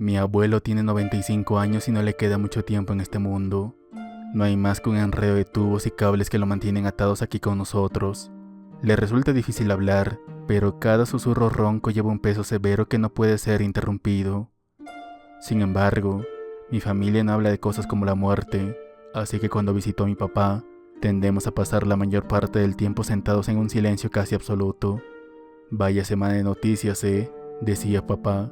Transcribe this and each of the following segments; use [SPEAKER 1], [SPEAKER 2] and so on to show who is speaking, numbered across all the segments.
[SPEAKER 1] Mi abuelo tiene 95 años y no le queda mucho tiempo en este mundo. No hay más que un enredo de tubos y cables que lo mantienen atados aquí con nosotros. Le resulta difícil hablar, pero cada susurro ronco lleva un peso severo que no puede ser interrumpido. Sin embargo, mi familia no habla de cosas como la muerte, así que cuando visito a mi papá, tendemos a pasar la mayor parte del tiempo sentados en un silencio casi absoluto. Vaya semana de noticias, decía papá.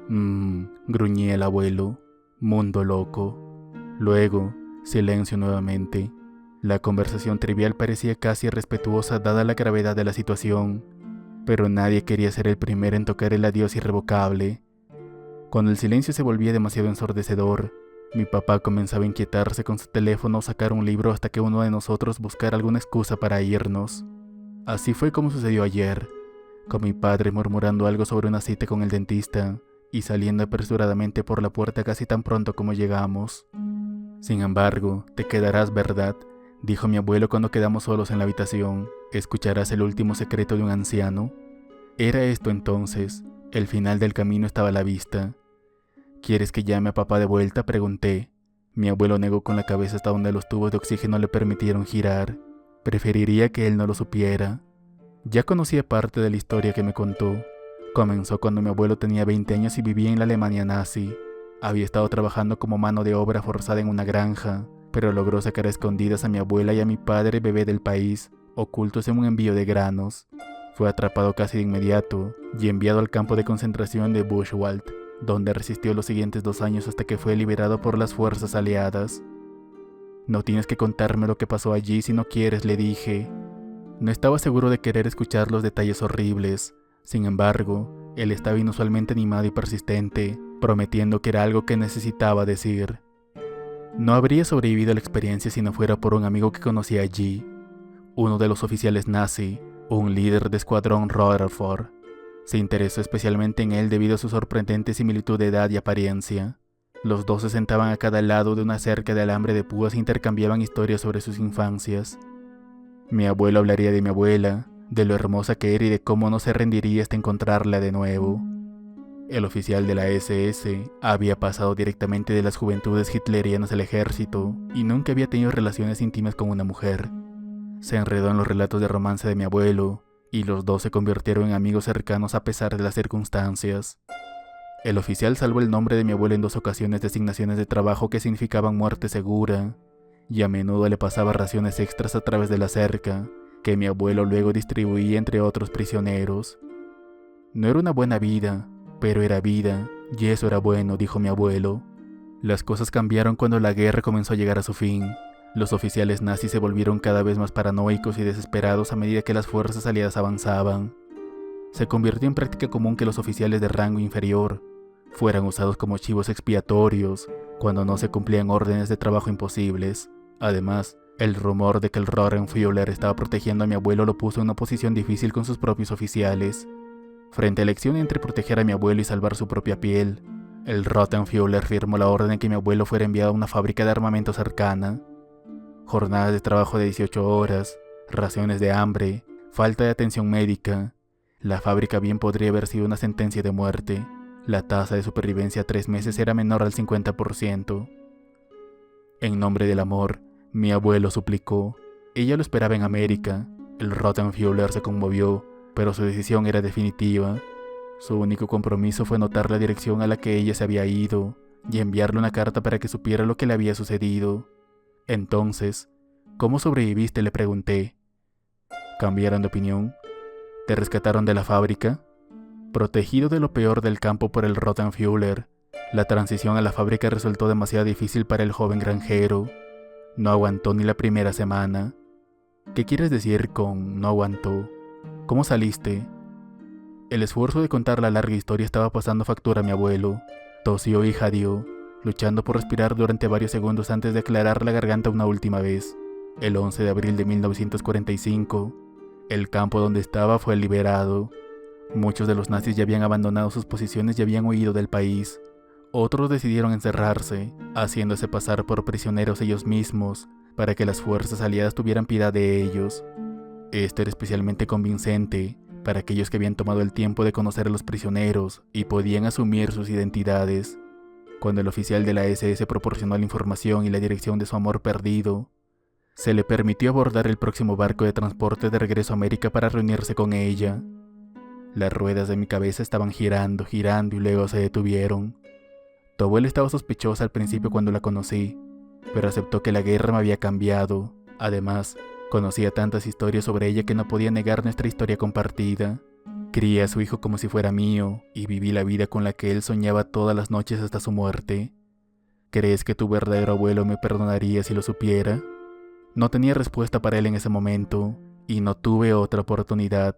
[SPEAKER 1] Gruñía el abuelo. Mundo loco. Luego, silencio nuevamente. La conversación trivial parecía casi irrespetuosa dada la gravedad de la situación, pero nadie quería ser el primero en tocar el adiós irrevocable. Cuando el silencio se volvía demasiado ensordecedor, mi papá comenzaba a inquietarse con su teléfono o sacar un libro hasta que uno de nosotros buscara alguna excusa para irnos. Así fue como sucedió ayer, con mi padre murmurando algo sobre una cita con el dentista y saliendo apresuradamente por la puerta casi tan pronto como llegamos. Sin embargo, te quedarás, ¿verdad?, dijo mi abuelo cuando quedamos solos en la habitación. ¿Escucharás el último secreto de un anciano? Era esto entonces. El final del camino estaba a la vista. ¿Quieres que llame a papá de vuelta?, pregunté. Mi abuelo negó con la cabeza hasta donde los tubos de oxígeno le permitieron girar. Preferiría que él no lo supiera. Ya conocía parte de la historia que me contó. Comenzó cuando mi abuelo tenía 20 años y vivía en la Alemania nazi. Había estado trabajando como mano de obra forzada en una granja, pero logró sacar a escondidas a mi abuela y a mi padre bebé del país, ocultos en un envío de granos. Fue atrapado casi de inmediato y enviado al campo de concentración de Buchenwald, donde resistió los siguientes 2 años hasta que fue liberado por las fuerzas aliadas. No tienes que contarme lo que pasó allí si no quieres, le dije. No estaba seguro de querer escuchar los detalles horribles. Sin embargo, él estaba inusualmente animado y persistente, prometiendo que era algo que necesitaba decir. No habría sobrevivido a la experiencia si no fuera por un amigo que conocía allí, uno de los oficiales nazi, un líder de escuadrón Rutherford. Se interesó especialmente en él debido a su sorprendente similitud de edad y apariencia. Los dos se sentaban a cada lado de una cerca de alambre de púas e intercambiaban historias sobre sus infancias. Mi abuelo hablaría de mi abuela, de lo hermosa que era y de cómo no se rendiría hasta encontrarla de nuevo. El oficial de la SS había pasado directamente de las juventudes hitlerianas al ejército y nunca había tenido relaciones íntimas con una mujer. Se enredó en los relatos de romance de mi abuelo y los dos se convirtieron en amigos cercanos a pesar de las circunstancias. El oficial salvó el nombre de mi abuelo en 2 ocasiones de asignaciones de trabajo que significaban muerte segura, y a menudo le pasaba raciones extras a través de la cerca, que mi abuelo luego distribuía entre otros prisioneros. No era una buena vida, pero era vida, y eso era bueno, dijo mi abuelo. Las cosas cambiaron cuando la guerra comenzó a llegar a su fin. Los oficiales nazis se volvieron cada vez más paranoicos y desesperados a medida que las fuerzas aliadas avanzaban. Se convirtió en práctica común que los oficiales de rango inferior fueran usados como chivos expiatorios cuando no se cumplían órdenes de trabajo imposibles. Además, el rumor de que el Röhrenführer estaba protegiendo a mi abuelo lo puso en una posición difícil con sus propios oficiales. Frente a la elección entre proteger a mi abuelo y salvar su propia piel, el Röhrenführer firmó la orden de que mi abuelo fuera enviado a una fábrica de armamento cercana. Jornadas de trabajo de 18 horas, raciones de hambre, falta de atención médica. La fábrica bien podría haber sido una sentencia de muerte. La tasa de supervivencia a 3 meses era menor al 50%. En nombre del amor, mi abuelo suplicó. Ella lo esperaba en América. El Röhrenführer se conmovió, pero su decisión era definitiva. Su único compromiso fue notar la dirección a la que ella se había ido y enviarle una carta para que supiera lo que le había sucedido. Entonces, ¿cómo sobreviviste?, le pregunté. ¿Cambiaron de opinión? ¿Te rescataron de la fábrica? Protegido de lo peor del campo por el Röhrenführer, la transición a la fábrica resultó demasiado difícil para el joven granjero. No aguantó ni la primera semana. ¿Qué quieres decir con no aguantó? ¿Cómo saliste? El esfuerzo de contar la larga historia estaba pasando factura a mi abuelo. Tosió y jadeó, luchando por respirar durante varios segundos antes de aclarar la garganta una última vez. El 11 de abril de 1945, el campo donde estaba fue liberado. Muchos de los nazis ya habían abandonado sus posiciones y habían huido del país. Otros decidieron encerrarse, haciéndose pasar por prisioneros ellos mismos, para que las fuerzas aliadas tuvieran piedad de ellos. Esto era especialmente convincente para aquellos que habían tomado el tiempo de conocer a los prisioneros y podían asumir sus identidades. Cuando el oficial de la SS proporcionó la información y la dirección de su amor perdido, se le permitió abordar el próximo barco de transporte de regreso a América para reunirse con ella. Las ruedas de mi cabeza estaban girando, girando y luego se detuvieron. Tu abuela estaba sospechosa al principio cuando la conocí, pero aceptó que la guerra me había cambiado. Además, conocía tantas historias sobre ella que no podía negar nuestra historia compartida. Crié a su hijo como si fuera mío y viví la vida con la que él soñaba todas las noches hasta su muerte. ¿Crees que tu verdadero abuelo me perdonaría si lo supiera? No tenía respuesta para él en ese momento y no tuve otra oportunidad.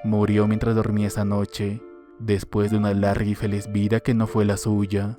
[SPEAKER 1] Murió mientras dormía esa noche, después de una larga y feliz vida que no fue la suya.